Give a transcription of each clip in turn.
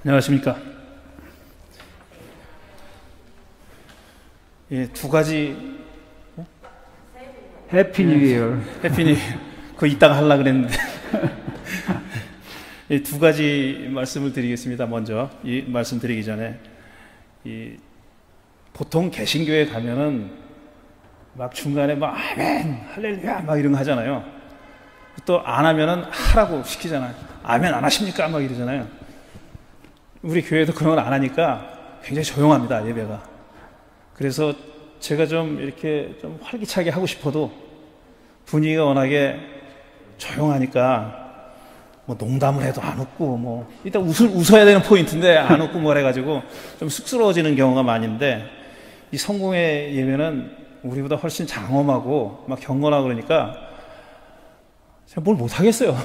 안녕하십니까. 예, 두 가지. 해피 뉴 이어. 해피 뉴 이어. 그거 이따가 하려고 그랬는데. 예, 두 가지 말씀을 드리겠습니다. 먼저 이 말씀 드리기 전에 보통 개신교에 가면은 막 중간에 막 아멘, 할렐루야 막 이런 거 하잖아요. 또 안 하면은 하라고 시키잖아요. 아멘 안 하십니까? 막 이러잖아요. 우리 교회도 그런 걸 안 하니까 굉장히 조용합니다, 예배가. 그래서 제가 좀 이렇게 좀 활기차게 하고 싶어도 분위기가 워낙에 조용하니까 뭐 농담을 해도 안 웃고 뭐 일단 웃어야 되는 포인트인데 안 웃고 뭘 해가지고 좀 쑥스러워지는 경우가 많은데, 이 성공의 예배는 우리보다 훨씬 장엄하고 막 경건하고 그러니까 제가 뭘 못하겠어요.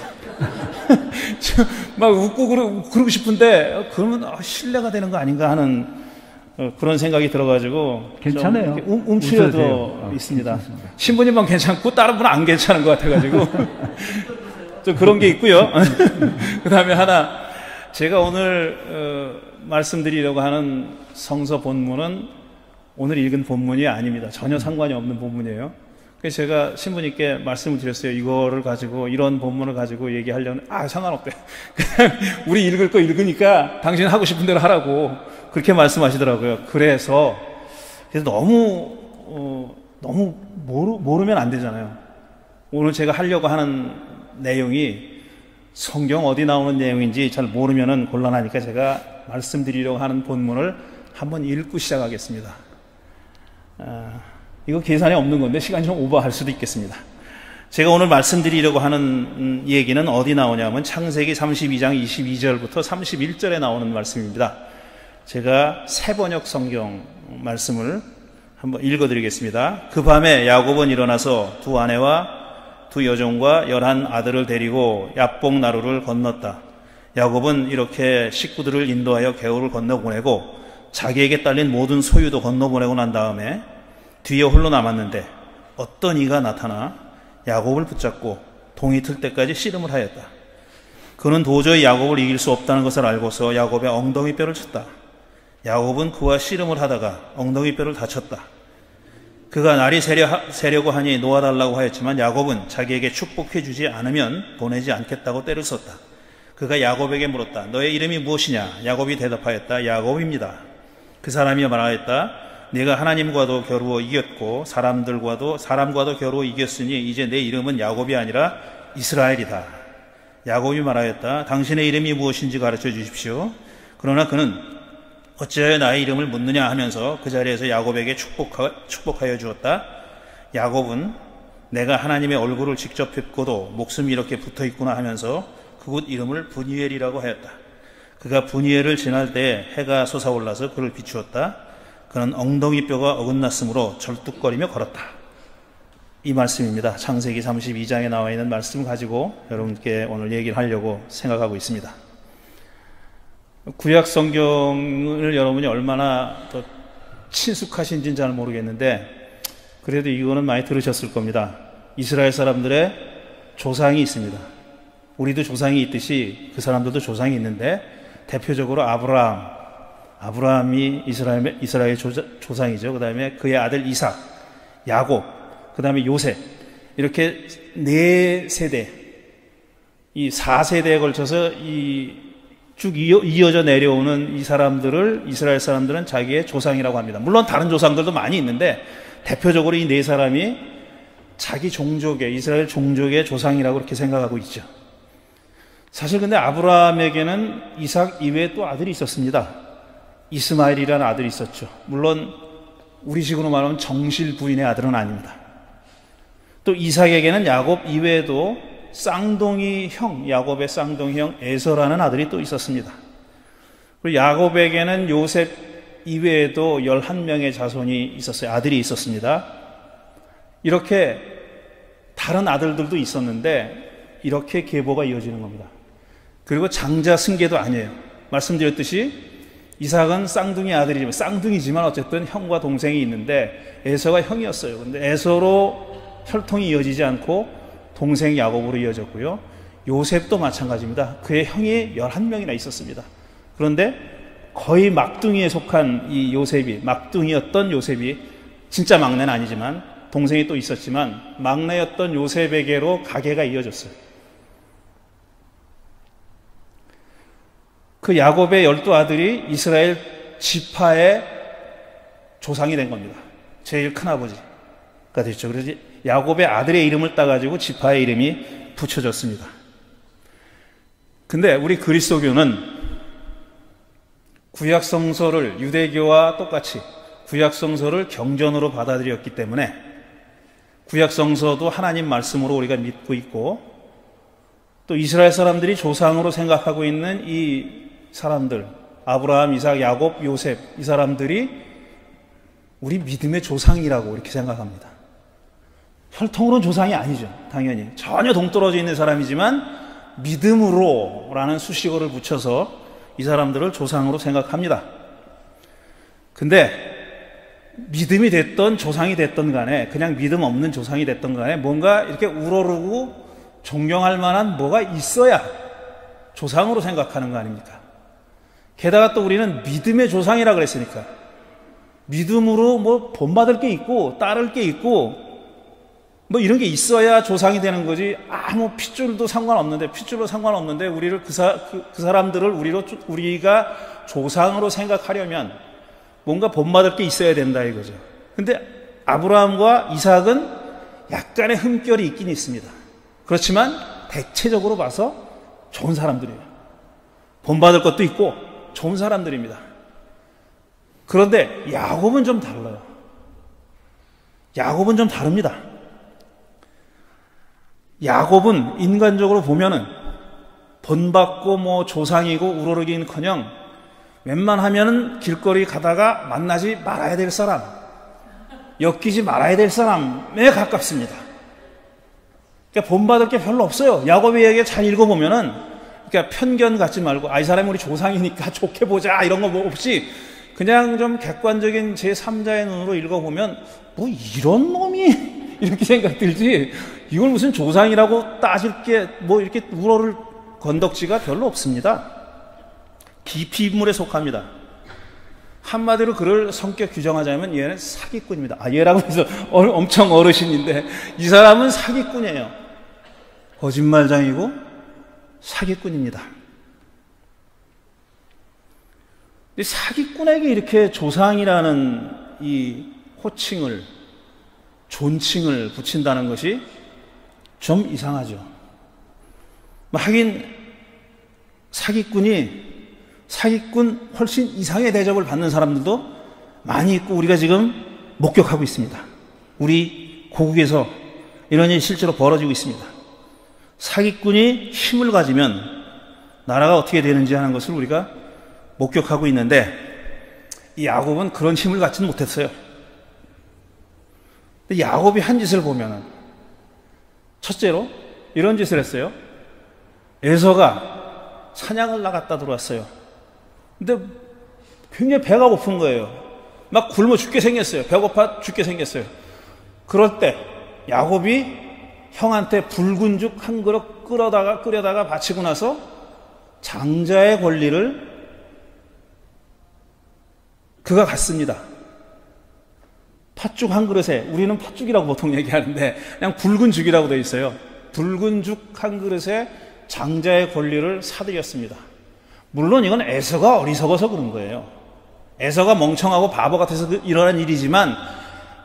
막 웃고 그러고 싶은데 그러면 신뢰가 되는 거 아닌가 하는 그런 생각이 들어가지고 괜찮아요. 움츠려져 있습니다. 신부님만 괜찮고 다른 분은 안 괜찮은 것 같아가지고 좀 그런 게 있고요. 그 다음에 하나, 제가 오늘 말씀드리려고 하는 성서 본문은 오늘 읽은 본문이 아닙니다. 전혀 상관이 없는 본문이에요. 그래서 제가 신부님께 말씀을 드렸어요. 이거를 가지고, 이런 본문을 가지고 얘기하려면 상관없대. 그냥 우리 읽을 거 읽으니까 당신 하고 싶은 대로 하라고 그렇게 말씀하시더라고요. 그래서 너무 모르면 안 되잖아요. 오늘 제가 하려고 하는 내용이 성경 어디 나오는 내용인지 잘 모르면은 곤란하니까 제가 말씀드리려고 하는 본문을 한번 읽고 시작하겠습니다. 이거 계산이 없는 건데 시간이 좀 오버할 수도 있겠습니다. 제가 오늘 말씀드리려고 하는 얘기는 어디 나오냐면 창세기 32장 22절부터 31절에 나오는 말씀입니다. 제가 새번역 성경 말씀을 한번 읽어드리겠습니다. 그 밤에 야곱은 일어나서 두 아내와 두 여종과 11 아들을 데리고 야복 나루를 건넜다. 야곱은 이렇게 식구들을 인도하여 개울을 건너보내고 자기에게 딸린 모든 소유도 건너보내고 난 다음에 뒤에 홀로 남았는데 어떤 이가 나타나 야곱을 붙잡고 동이 틀 때까지 씨름을 하였다. 그는 도저히 야곱을 이길 수 없다는 것을 알고서 야곱의 엉덩이 뼈를 쳤다. 야곱은 그와 씨름을 하다가 엉덩이 뼈를 다쳤다. 그가 날이 새려고 하니 놓아달라고 하였지만 야곱은 자기에게 축복해 주지 않으면 보내지 않겠다고 때를 썼다. 그가 야곱에게 물었다. 너의 이름이 무엇이냐? 야곱이 대답하였다. 야곱입니다. 그 사람이 말하였다. 네가 하나님과도 겨루어 이겼고 사람과도 겨루어 이겼으니 이제 내 이름은 야곱이 아니라 이스라엘이다. 야곱이 말하였다. 당신의 이름이 무엇인지 가르쳐 주십시오. 그러나 그는 어찌하여 나의 이름을 묻느냐 하면서 그 자리에서 야곱에게 축복하여 주었다. 야곱은 내가 하나님의 얼굴을 직접 뵙고도 목숨이 이렇게 붙어있구나 하면서 그곳 이름을 브니엘이라고 하였다. 그가 브니엘을 지날 때 해가 솟아올라서 그를 비추었다. 그는 엉덩이 뼈가 어긋났으므로 절뚝거리며 걸었다. 이 말씀입니다. 창세기 32장에 나와 있는 말씀을 가지고 여러분께 오늘 얘기를 하려고 생각하고 있습니다. 구약 성경을 여러분이 얼마나 더 친숙하신지는 잘 모르겠는데 그래도 이거는 많이 들으셨을 겁니다. 이스라엘 사람들의 조상이 있습니다. 우리도 조상이 있듯이 그 사람들도 조상이 있는데 대표적으로 아브라함이 이스라엘의 조상이죠. 그 다음에 그의 아들 이삭, 야곱, 그 다음에 요셉, 이렇게 네 세대, 이 4세대에 걸쳐서 쭉 이어져 내려오는 이 사람들을 이스라엘 사람들은 자기의 조상이라고 합니다. 물론 다른 조상들도 많이 있는데 대표적으로 이 네 사람이 자기 종족의, 이스라엘 종족의 조상이라고 그렇게 생각하고 있죠. 사실 근데 아브라함에게는 이삭 이외에 또 아들이 있었습니다. 이스마엘이라는 아들이 있었죠. 물론 우리식으로 말하면 정실 부인의 아들은 아닙니다. 또 이삭에게는 야곱 이외에도 쌍둥이 형, 야곱의 쌍둥이 형 에서라는 아들이 또 있었습니다. 그리고 야곱에게는 요셉 이외에도 11명의 자손이 있었어요. 아들이 있었습니다. 이렇게 다른 아들들도 있었는데 이렇게 계보가 이어지는 겁니다. 그리고 장자 승계도 아니에요. 말씀드렸듯이 이삭은 쌍둥이 아들이지만, 쌍둥이지만 어쨌든 형과 동생이 있는데 에서가 형이었어요. 근데 에서로 혈통이 이어지지 않고 동생 야곱으로 이어졌고요. 요셉도 마찬가지입니다. 그의 형이 11명이나 있었습니다. 그런데 거의 막둥이에 속한 이 요셉이, 막둥이였던 요셉이, 진짜 막내는 아니지만 동생이 또 있었지만 막내였던 요셉에게로 가계가 이어졌어요. 그 야곱의 12아들이 이스라엘 지파의 조상이 된 겁니다. 제일 큰아버지가 됐죠. 그래서 야곱의 아들의 이름을 따가지고 지파의 이름이 붙여졌습니다. 근데 우리 그리스도교는 구약성서를, 유대교와 똑같이 구약성서를 경전으로 받아들였기 때문에 구약성서도 하나님 말씀으로 우리가 믿고 있고, 또 이스라엘 사람들이 조상으로 생각하고 있는 이 사람들, 아브라함, 이삭, 야곱, 요셉, 이 사람들이 우리 믿음의 조상이라고 이렇게 생각합니다. 혈통으로는 조상이 아니죠. 당연히 전혀 동떨어져 있는 사람이지만 믿음으로라는 수식어를 붙여서 이 사람들을 조상으로 생각합니다. 근데 믿음이 됐던 조상이 됐던 간에, 그냥 믿음 없는 조상이 됐던 간에 뭔가 이렇게 우러르고 존경할 만한 뭐가 있어야 조상으로 생각하는 거 아닙니까? 게다가 또 우리는 믿음의 조상이라 그랬으니까 믿음으로 뭐 본받을 게 있고 따를 게 있고 뭐 이런 게 있어야 조상이 되는 거지, 아무 핏줄도 상관없는데, 핏줄로 상관없는데 우리를 그 사람들을 우리가 조상으로 생각하려면 뭔가 본받을 게 있어야 된다 이거죠. 근데 아브라함과 이삭은 약간의 흠결이 있긴 있습니다. 그렇지만 대체적으로 봐서 좋은 사람들이에요. 본받을 것도 있고 좋은 사람들입니다. 그런데 야곱은 좀 달라요. 야곱은 좀 다릅니다. 야곱은 인간적으로 보면은 본받고 뭐 조상이고 우러르기는커녕 웬만하면은 길거리 가다가 만나지 말아야 될 사람, 엮이지 말아야 될 사람에 가깝습니다. 그러니까 본받을 게 별로 없어요. 야곱의 이야기 잘 읽어보면은, 그러니까 편견 갖지 말고, 이 사람이 우리 조상이니까 좋게 보자 이런 거 뭐 없이 그냥 좀 객관적인 제3자의 눈으로 읽어보면 뭐 이런 놈이 이렇게 생각 들지, 이걸 무슨 조상이라고 따질 게 뭐 이렇게 우러를 건덕지가 별로 없습니다. 깊이 인물에 속합니다. 한마디로 그를 성격 규정하자면 얘는 사기꾼입니다. 얘라고 해서 엄청 어르신인데 이 사람은 사기꾼이에요. 거짓말장이고 사기꾼입니다. 근데 사기꾼에게 이렇게 조상이라는 이 호칭을, 존칭을 붙인다는 것이 좀 이상하죠. 하긴 사기꾼 훨씬 이상의 대접을 받는 사람들도 많이 있고 우리가 지금 목격하고 있습니다. 우리 고국에서 이런 일이 실제로 벌어지고 있습니다. 사기꾼이 힘을 가지면 나라가 어떻게 되는지 하는 것을 우리가 목격하고 있는데, 이 야곱은 그런 힘을 갖지는 못했어요. 근데 야곱이 한 짓을 보면은, 첫째로 이런 짓을 했어요. 에서가 사냥을 나갔다 들어왔어요. 근데 굉장히 배가 고픈 거예요. 막 굶어 죽게 생겼어요. 배고파 죽게 생겼어요. 그럴 때 야곱이 형한테 붉은 죽 한 그릇 끓여다가 바치고 나서 장자의 권리를 그가 갖습니다. 팥죽 한 그릇에, 우리는 팥죽이라고 보통 얘기하는데 그냥 붉은 죽이라고 되어 있어요. 붉은 죽 한 그릇에 장자의 권리를 사들였습니다. 물론 이건 에서가 어리석어서 그런 거예요. 에서가 멍청하고 바보 같아서 일어난 일이지만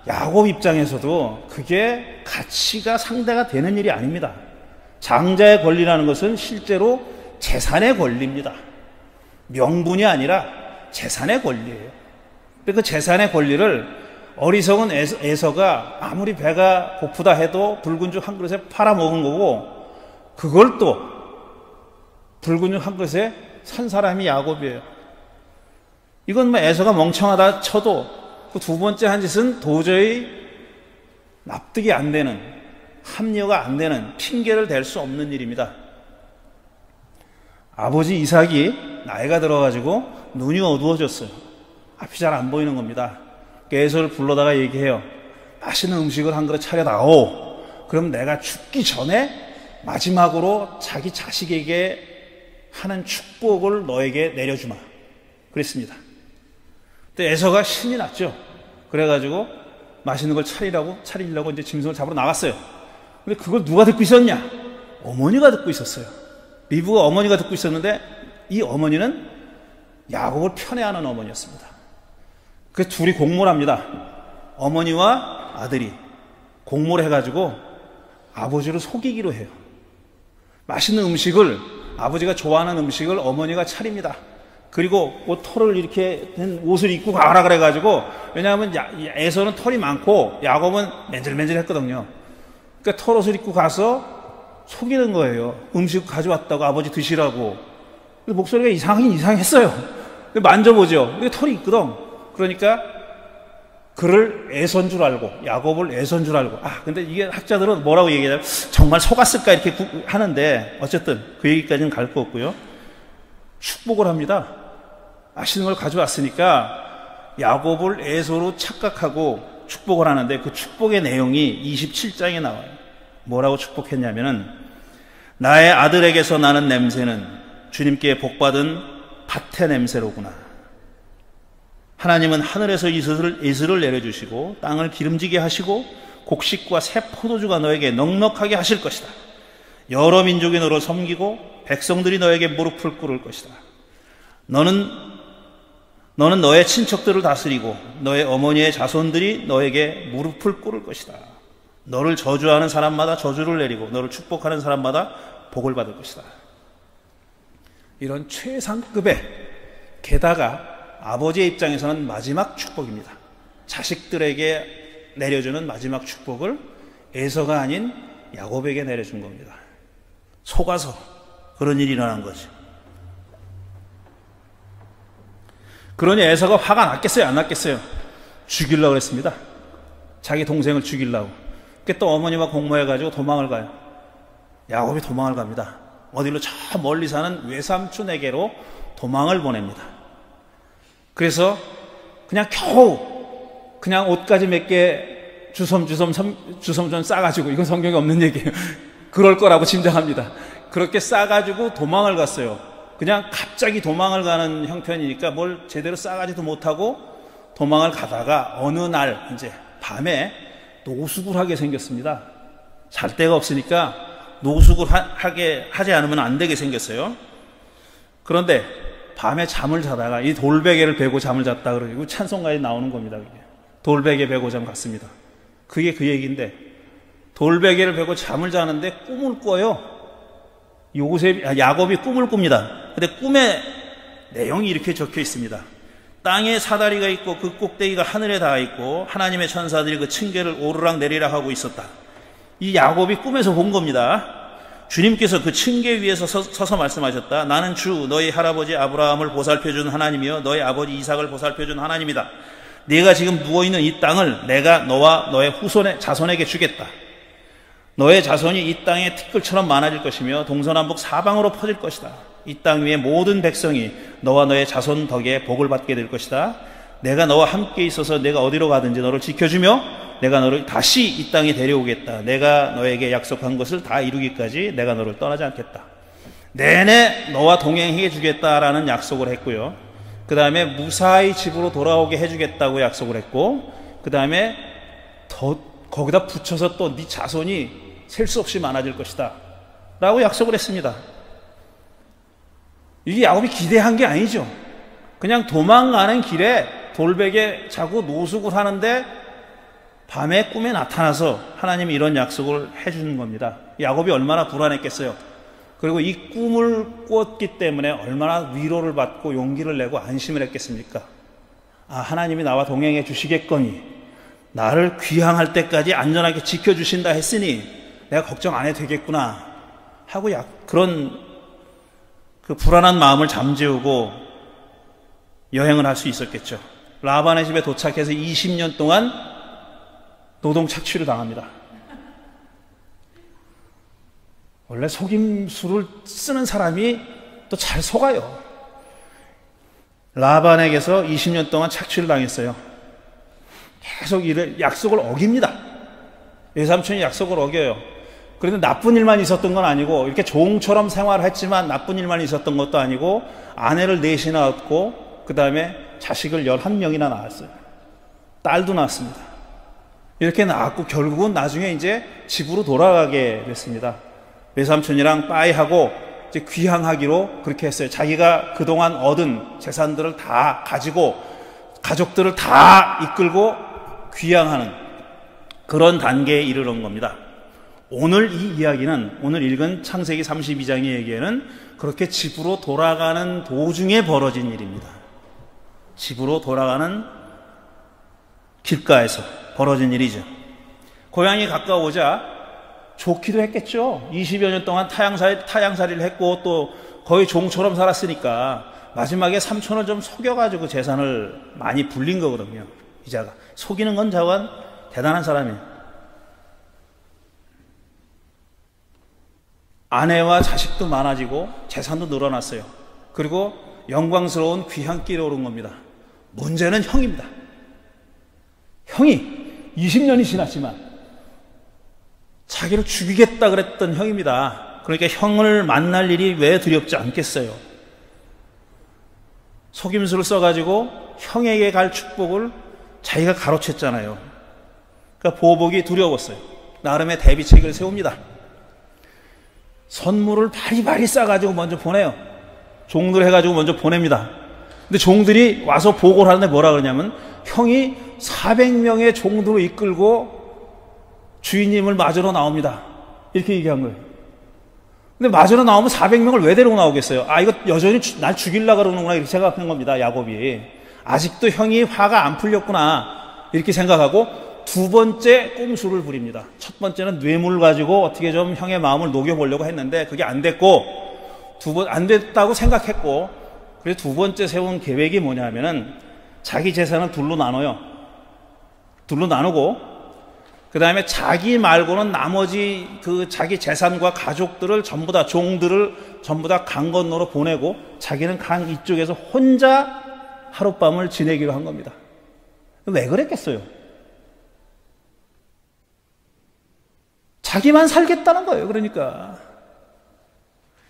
야곱 입장에서도 그게 가치가 상대가 되는 일이 아닙니다. 장자의 권리라는 것은 실제로 재산의 권리입니다. 명분이 아니라 재산의 권리예요. 근데 그 재산의 권리를 어리석은 에서가 아무리 배가 고프다 해도 붉은 죽 한 그릇에 팔아먹은 거고, 그걸 또 붉은 죽 한 그릇에 산 사람이 야곱이에요. 이건 뭐 에서가 멍청하다 쳐도 그 두 번째 한 짓은 도저히 납득이 안 되는, 합리화가 안 되는, 핑계를 댈 수 없는 일입니다. 아버지 이삭이 나이가 들어가지고 눈이 어두워졌어요. 앞이 잘 안 보이는 겁니다. 에서를 불러다가 얘기해요. 맛있는 음식을 한 그릇 차려다오. 그럼 내가 죽기 전에 마지막으로 자기 자식에게 하는 축복을 너에게 내려주마. 그랬습니다. 근데 에서가 신이 났죠. 그래가지고 맛있는 걸 차리려고 이제 짐승을 잡으러 나갔어요. 근데 그걸 누가 듣고 있었냐? 어머니가 듣고 있었어요. 리브가 어머니가 듣고 있었는데 이 어머니는 야곱을 편애하는 어머니였습니다. 그래서 둘이 공모를 합니다. 어머니와 아들이 공모를 해가지고 아버지를 속이기로 해요. 맛있는 음식을, 아버지가 좋아하는 음식을 어머니가 차립니다. 그리고 털을 이렇게 된 옷을 입고 가라 그래가지고, 왜냐하면 에서는 털이 많고 야곱은 맨질맨질했거든요. 그러니까 털옷을 입고 가서 속이는 거예요. 음식 가져왔다고 아버지 드시라고. 목소리가 이상했어요. 만져보죠. 근데 털이 있거든. 그러니까 그를 애선 줄 알고, 야곱을 애선 줄 알고. 근데 이게 학자들은 뭐라고 얘기하냐면 정말 속았을까 이렇게 하는데, 어쨌든 그 얘기까지는 갈 거 없고요. 축복을 합니다. 맛있는 걸 가져왔으니까 야곱을 에서로 착각하고 축복을 하는데, 그 축복의 내용이 27장에 나와요. 뭐라고 축복했냐면은, 나의 아들에게서 나는 냄새는 주님께 복받은 밭의 냄새로구나. 하나님은 하늘에서 이슬을 내려주시고 땅을 기름지게 하시고 곡식과 새 포도주가 너에게 넉넉하게 하실 것이다. 여러 민족이 너를 섬기고 백성들이 너에게 무릎을 꿇을 것이다. 너는 너의 친척들을 다스리고 너의 어머니의 자손들이 너에게 무릎을 꿇을 것이다. 너를 저주하는 사람마다 저주를 내리고 너를 축복하는 사람마다 복을 받을 것이다. 이런 최상급의, 게다가 아버지의 입장에서는 마지막 축복입니다. 자식들에게 내려주는 마지막 축복을 에서가 아닌 야곱에게 내려준 겁니다. 속아서 그런 일이 일어난 거죠. 그러니 에서가 화가 났겠어요? 안 났겠어요? 죽이려고 했습니다. 자기 동생을 죽이려고. 그때 또 어머니와 공모해가지고 도망을 가요. 야곱이 도망을 갑니다. 어디로 저 멀리 사는 외삼촌에게로 도망을 보냅니다. 그래서 그냥 겨우 그냥 옷가지 몇 개 주섬주섬 싸가지고, 이건 성경에 없는 얘기예요. 그럴 거라고 짐작합니다. 그렇게 싸가지고 도망을 갔어요. 그냥 갑자기 도망을 가는 형편이니까 뭘 제대로 싸가지도 못하고 도망을 가다가 어느 날 이제 밤에 노숙을 하게 생겼습니다. 잘 데가 없으니까 노숙을 하지 않으면 안 되게 생겼어요. 그런데 밤에 잠을 자다가 이 돌베개를 베고 잠을 잤다 그러고 찬송가에 나오는 겁니다. 돌베개 베고 잠 갔습니다. 그게 그 얘기인데, 돌베개를 베고 잠을 자는데 꿈을 꿔요. 야곱이 꿈을 꿉니다. 근데 꿈의 내용이 이렇게 적혀 있습니다. 땅에 사다리가 있고 그 꼭대기가 하늘에 닿아 있고 하나님의 천사들이 그 층계를 오르락 내리락 하고 있었다. 이 야곱이 꿈에서 본 겁니다. 주님께서 그 층계 위에서 서서 말씀하셨다. 나는 주 너희 할아버지 아브라함을 보살펴준 하나님이요 너희 아버지 이삭을 보살펴준 하나님이다. 네가 지금 누워있는 이 땅을 내가 너와 너의 자손에게 주겠다. 너의 자손이 이 땅의 티끌처럼 많아질 것이며 동서남북 사방으로 퍼질 것이다. 이 땅 위의 모든 백성이 너와 너의 자손 덕에 복을 받게 될 것이다. 내가 너와 함께 있어서 내가 어디로 가든지 너를 지켜주며 내가 너를 다시 이 땅에 데려오겠다. 내가 너에게 약속한 것을 다 이루기까지 내가 너를 떠나지 않겠다. 내내 너와 동행해 주겠다라는 약속을 했고요. 그 다음에 무사히 집으로 돌아오게 해주겠다고 약속을 했고, 그 다음에 거기다 붙여서 또 네 자손이 셀 수 없이 많아질 것이다 라고 약속을 했습니다. 이게 야곱이 기대한 게 아니죠. 그냥 도망가는 길에 돌베개 자고 노숙을 하는데 밤에 꿈에 나타나서 하나님이 이런 약속을 해주는 겁니다. 야곱이 얼마나 불안했겠어요. 그리고 이 꿈을 꿨기 때문에 얼마나 위로를 받고 용기를 내고 안심을 했겠습니까? 하나님이 나와 동행해 주시겠거니 나를 귀향할 때까지 안전하게 지켜주신다 했으니 내가 걱정 안 해도 되겠구나 하고 그런 그 불안한 마음을 잠재우고 여행을 할 수 있었겠죠. 라반의 집에 도착해서 20년 동안 노동 착취를 당합니다. 원래 속임수를 쓰는 사람이 또 잘 속아요. 라반에게서 20년 동안 착취를 당했어요. 계속 약속을 어깁니다. 외삼촌이 약속을 어겨요. 그런데 나쁜 일만 있었던 건 아니고 이렇게 종처럼 생활했지만 나쁜 일만 있었던 것도 아니고 아내를 넷이나 얻고 그 다음에 자식을 11명이나 낳았어요. 딸도 낳았습니다. 이렇게 낳았고 결국은 나중에 이제 집으로 돌아가게 됐습니다. 외삼촌이랑 빠이하고 이제 귀향하기로 그렇게 했어요. 자기가 그동안 얻은 재산들을 다 가지고 가족들을 다 이끌고 귀향하는 그런 단계에 이르는 겁니다. 오늘 이 이야기는 오늘 읽은 창세기 32장의 얘기에는 그렇게 집으로 돌아가는 도중에 벌어진 일입니다. 집으로 돌아가는 길가에서 벌어진 일이죠. 고향이 가까워오자 좋기도 했겠죠. 20여 년 동안 타향살이를 했고 또 거의 종처럼 살았으니까 마지막에 삼촌을 좀 속여가지고 재산을 많이 불린 거거든요. 이자가. 속이는 건 저건 대단한 사람이에요. 아내와 자식도 많아지고 재산도 늘어났어요. 그리고 영광스러운 귀향길에 오른 겁니다. 문제는 형입니다. 형이 20년이 지났지만 자기를 죽이겠다 그랬던 형입니다. 그러니까 형을 만날 일이 왜 두렵지 않겠어요? 속임수를 써가지고 형에게 갈 축복을 자기가 가로챘잖아요. 그러니까 보복이 두려웠어요. 나름의 대비책을 세웁니다. 선물을 바리바리 싸가지고 먼저 보내요. 종들 해가지고 먼저 보냅니다. 근데 종들이 와서 보고를 하는데 뭐라 그러냐면 형이 400명의 종들을 이끌고 주인님을 맞으러 나옵니다. 이렇게 얘기한 거예요. 근데 맞으러 나오면 400명을 왜 데리고 나오겠어요? 아, 이거 여전히 날 죽이려고 그러는구나 이렇게 생각한 겁니다. 야곱이. 아직도 형이 화가 안 풀렸구나 이렇게 생각하고 두 번째 꼼수를 부립니다. 첫 번째는 뇌물을 가지고 어떻게 좀 형의 마음을 녹여보려고 했는데 그게 안 됐고 안 됐다고 생각했고 그래서 두 번째 세운 계획이 뭐냐면은 자기 재산을 둘로 나눠요. 둘로 나누고 그 다음에 자기 말고는 나머지 그 자기 재산과 가족들을 전부 다 종들을 전부 다 강 건너로 보내고 자기는 강 이쪽에서 혼자 하룻밤을 지내기로 한 겁니다. 왜 그랬겠어요? 자기만 살겠다는 거예요. 그러니까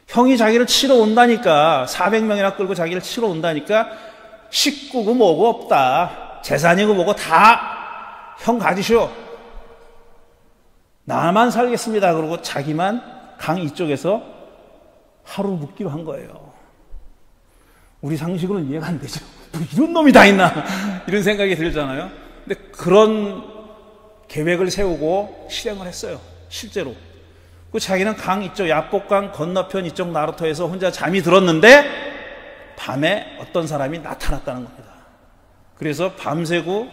형이 자기를 치러 온다니까 400명이나 끌고 자기를 치러 온다니까 식구고 뭐고 없다. 재산이고 뭐고 다 형 가지시오. 나만 살겠습니다. 그러고 자기만 강 이쪽에서 하루 묵기로 한 거예요. 우리 상식으로는 이해가 안 되죠. 뭐 이런 놈이 다 있나 이런 생각이 들잖아요. 근데 그런 계획을 세우고 실행을 했어요. 실제로. 그 자기는 강 이쪽 야복강 건너편 이쪽 나루터에서 혼자 잠이 들었는데 밤에 어떤 사람이 나타났다는 겁니다. 그래서 밤새고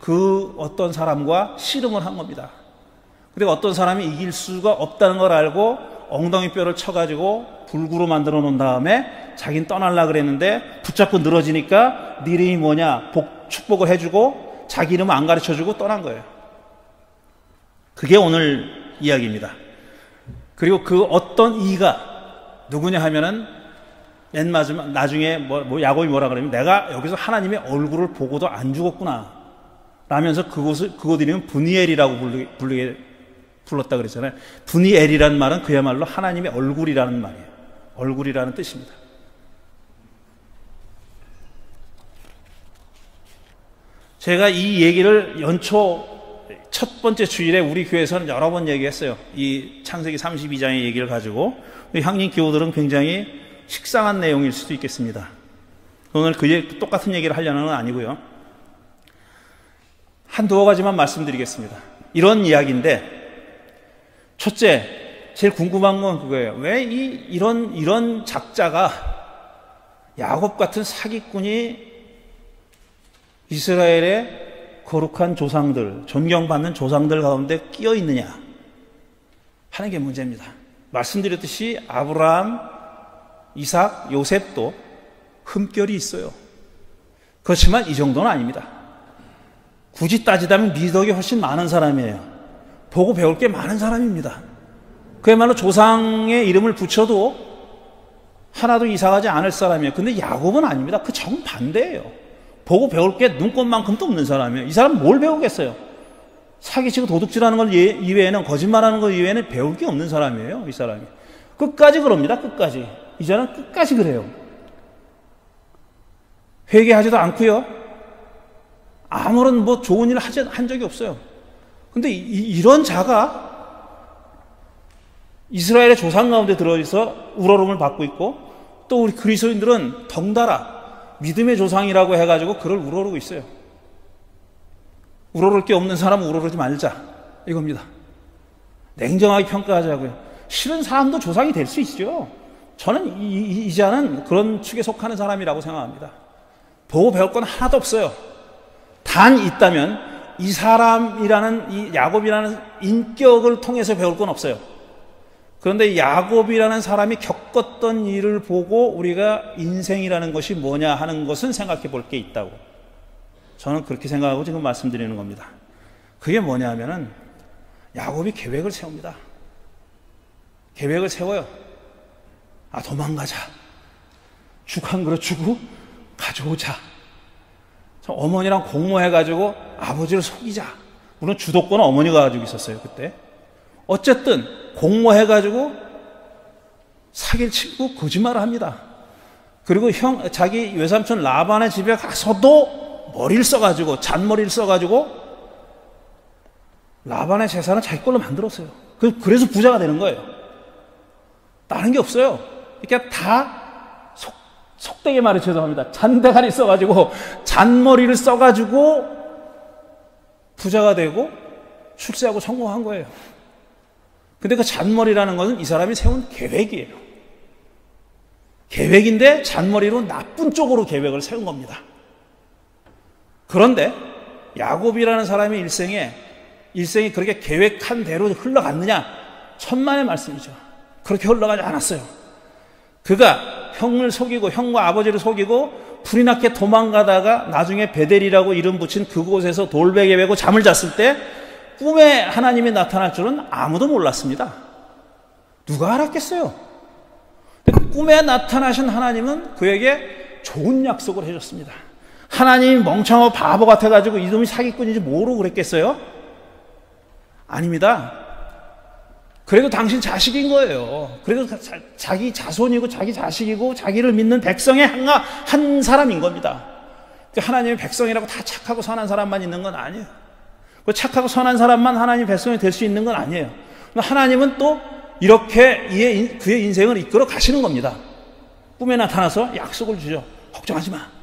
그 어떤 사람과 씨름을 한 겁니다. 그리고 어떤 사람이 이길 수가 없다는 걸 알고 엉덩이 뼈를 쳐가지고 불구로 만들어 놓은 다음에 자기는 떠나려고 그랬는데 붙잡고 늘어지니까 네 이름이 뭐냐 축복을 해주고 자기 이름 안 가르쳐주고 떠난 거예요. 그게 오늘 이야기입니다. 그리고 그 어떤 이가 누구냐 하면은 맨 마지막 나중에 야곱이 뭐라 그러냐면 내가 여기서 하나님의 얼굴을 보고도 안 죽었구나 라면서 그곳 이름은 브니엘이라고 불렀다 그랬잖아요. 브니엘이라는 말은 그야말로 하나님의 얼굴이라는 말이에요. 얼굴이라는 뜻입니다. 제가 이 얘기를 연초 첫 번째 주일에 우리 교회에서는 여러 번 얘기했어요. 이 창세기 32장의 얘기를 가지고 향림 교우들은 굉장히 식상한 내용일 수도 있겠습니다. 오늘 똑같은 얘기를 하려는 건 아니고요. 한두 가지만 말씀드리겠습니다. 이런 이야기인데 첫째, 제일 궁금한 건 그거예요. 왜 이런 작자가 야곱 같은 사기꾼이 이스라엘의 거룩한 조상들, 존경받는 조상들 가운데 끼어 있느냐 하는 게 문제입니다. 말씀드렸듯이 아브라함, 이삭, 요셉도 흠결이 있어요. 그렇지만 이 정도는 아닙니다. 굳이 따지자면 미덕이 훨씬 많은 사람이에요. 보고 배울 게 많은 사람입니다. 그야말로 조상의 이름을 붙여도 하나도 이상하지 않을 사람이에요. 근데 야곱은 아닙니다. 그 정반대예요. 보고 배울 게 눈꽃만큼도 없는 사람이에요. 이 사람 뭘 배우겠어요? 사기치고 도둑질하는 걸 이외에는, 거짓말하는 것 이외에는 배울 게 없는 사람이에요, 이 사람이. 끝까지 그럽니다, 끝까지. 이제는 끝까지 그래요. 회개하지도 않고요. 아무런 좋은 일을 한 적이 없어요. 근데 이런 자가 이스라엘의 조상 가운데 들어있어 우러름을 받고 있고, 또 우리 그리스도인들은 덩달아 믿음의 조상이라고 해가지고 그를 우러르고 있어요. 우러를 게 없는 사람은 우러르지 말자, 이겁니다. 냉정하게 평가하자고요. 실은 사람도 조상이 될 수 있죠. 저는 이 자는 그런 축에 속하는 사람이라고 생각합니다. 보고 배울 건 하나도 없어요. 단 있다면 이 사람이라는, 이 야곱이라는 인격을 통해서 배울 건 없어요. 그런데 야곱이라는 사람이 겪었던 일을 보고 우리가 인생이라는 것이 뭐냐 하는 것은 생각해 볼 게 있다고 저는 그렇게 생각하고 지금 말씀드리는 겁니다. 그게 뭐냐 하면은 야곱이 계획을 세웁니다. 계획을 세워요. 도망가자. 죽 한 그릇 주고 가져오자. 어머니랑 공모해가지고 아버지를 속이자. 물론 주도권은 어머니가 가지고 있었어요, 그때. 어쨌든 공모해가지고 사기를 치고 거짓말을 합니다. 그리고 자기 외삼촌 라반의 집에 가서도 머리를 써가지고, 잔머리를 써가지고 라반의 재산을 자기 걸로 만들었어요. 그래서 부자가 되는 거예요. 다른 게 없어요. 그러니까 다 속되게 말해 죄송합니다. 잔대가리 써가지고, 잔머리를 써가지고 부자가 되고 출세하고 성공한 거예요. 근데 그 잔머리라는 것은 이 사람이 세운 계획이에요. 계획인데 잔머리로 나쁜 쪽으로 계획을 세운 겁니다. 그런데 야곱이라는 사람의 일생이 그렇게 계획한 대로 흘러갔느냐? 천만의 말씀이죠. 그렇게 흘러가지 않았어요. 그가 형을 속이고, 형과 아버지를 속이고 불이 났게 도망가다가 나중에 베델이라고 이름 붙인 그곳에서 돌베개 베고 잠을 잤을 때 꿈에 하나님이 나타날 줄은 아무도 몰랐습니다. 누가 알았겠어요? 꿈에 나타나신 하나님은 그에게 좋은 약속을 해줬습니다. 하나님이 멍청하고 바보 같아가지고 이놈이 사기꾼인지 모르고 그랬겠어요? 아닙니다. 그래도 당신 자식인 거예요. 그래도 자기 자손이고 자기 자식이고 자기를 믿는 백성의 한 사람인 겁니다. 하나님의 백성이라고 다 착하고 선한 사람만 있는 건 아니에요. 착하고 선한 사람만 하나님 백성이 될 수 있는 건 아니에요. 하나님은 또 이렇게 그의 인생을 이끌어 가시는 겁니다. 꿈에 나타나서 약속을 주죠. 걱정하지 마.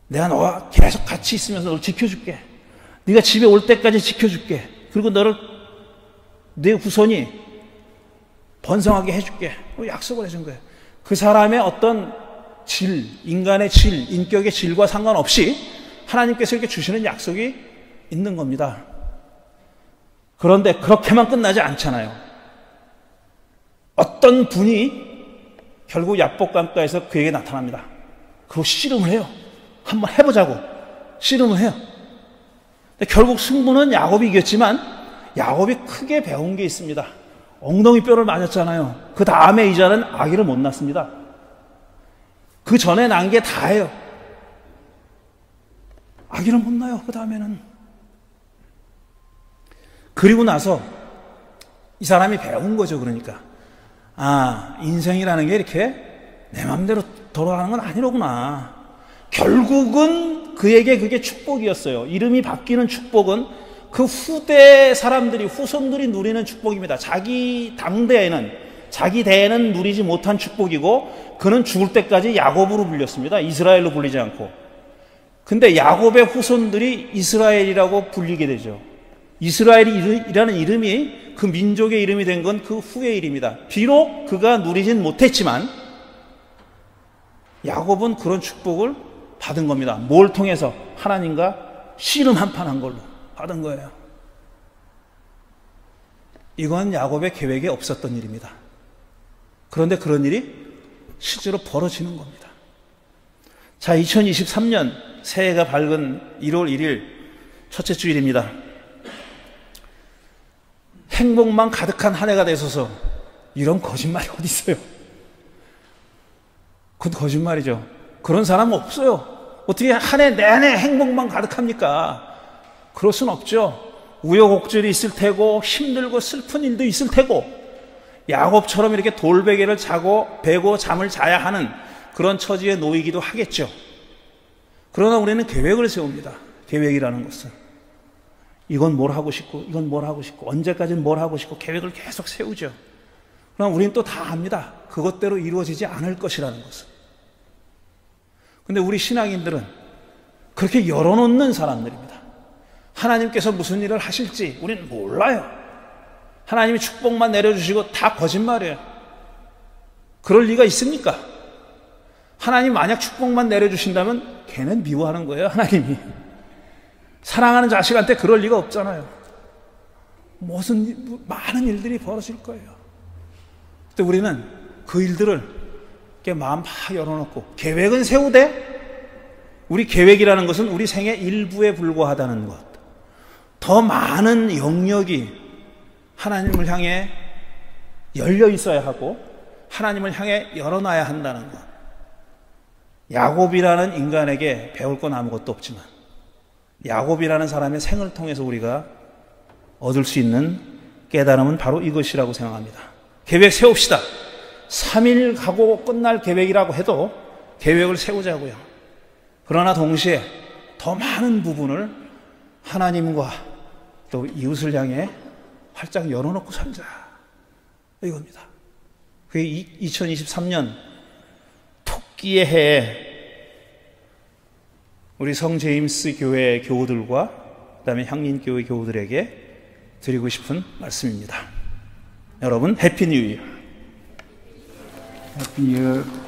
내가 너와 계속 같이 있으면서 너를 지켜줄게. 네가 집에 올 때까지 지켜줄게. 그리고 내 후손이 번성하게 해줄게. 약속을 해준 거예요. 그 사람의 어떤 인간의 인격의 질과 상관없이 하나님께서 이렇게 주시는 약속이 있는 겁니다. 그런데 그렇게만 끝나지 않잖아요. 어떤 분이 결국 야복강가에서 그에게 나타납니다. 그리고 씨름을 해요. 한번 해보자고 씨름을 해요. 근데 결국 승부는 야곱이 이겼지만 야곱이 크게 배운 게 있습니다. 엉덩이 뼈를 맞았잖아요. 그 다음에 이자는 아기를 못 낳습니다. 그 전에 난 게 다예요. 아기를 못 낳아요. 그 다음에는. 그리고 나서 이 사람이 배운 거죠. 그러니까 인생이라는 게 이렇게 내 마음대로 돌아가는 건 아니로구나. 결국은 그에게 그게 축복이었어요. 이름이 바뀌는 축복은 그 후손들이 누리는 축복입니다. 자기 대에는 누리지 못한 축복이고, 그는 죽을 때까지 야곱으로 불렸습니다. 이스라엘로 불리지 않고. 근데 야곱의 후손들이 이스라엘이라고 불리게 되죠. 이스라엘이라는 이름이 그 민족의 이름이 된 건 그 후의 일입니다. 비록 그가 누리진 못했지만 야곱은 그런 축복을 받은 겁니다. 뭘 통해서? 하나님과 씨름 한판 한 걸로 받은 거예요. 이건 야곱의 계획에 없었던 일입니다. 그런데 그런 일이 실제로 벌어지는 겁니다. 자, 2023년 새해가 밝은 1월 1일 첫째 주일입니다. 행복만 가득한 한 해가 되소서. 이런 거짓말이 어디 있어요? 그건 거짓말이죠. 그런 사람은 없어요. 어떻게 한 해 내내 행복만 가득합니까? 그럴 순 없죠. 우여곡절이 있을 테고 힘들고 슬픈 일도 있을 테고 야곱처럼 이렇게 돌베개를 베고 잠을 자야 하는 그런 처지에 놓이기도 하겠죠. 그러나 우리는 계획을 세웁니다. 계획이라는 것은 이건 뭘 하고 싶고 이건 뭘 하고 싶고 언제까지는 뭘 하고 싶고 계획을 계속 세우죠. 그럼 우리는 또 다 압니다. 그것대로 이루어지지 않을 것이라는 것을. 근데 우리 신앙인들은 그렇게 열어놓는 사람들입니다. 하나님께서 무슨 일을 하실지 우리는 몰라요. 하나님이 축복만 내려주시고 다 거짓말이에요. 그럴 리가 있습니까? 하나님 만약 축복만 내려주신다면 걔는 미워하는 거예요. 하나님이 사랑하는 자식한테 그럴 리가 없잖아요. 많은 일들이 벌어질 거예요. 근데 우리는 그 일들을 이렇게 마음 막 열어놓고 계획은 세우되 우리 계획이라는 것은 우리 생의 일부에 불과하다는 것, 더 많은 영역이 하나님을 향해 열려 있어야 하고 하나님을 향해 열어놔야 한다는 것. 야곱이라는 인간에게 배울 건 아무것도 없지만 야곱이라는 사람의 생을 통해서 우리가 얻을 수 있는 깨달음은 바로 이것이라고 생각합니다. 계획 세웁시다. 3일 가고 끝날 계획이라고 해도 계획을 세우자고요. 그러나 동시에 더 많은 부분을 하나님과 또 이웃을 향해 활짝 열어놓고 살자. 이겁니다. 그게 2023년 토끼의 해에 우리 성 제임스 교회 교우들과 그다음에 향린교회 교우들에게 드리고 싶은 말씀입니다. 여러분 해피 뉴 이어. 해피 뉴 이어.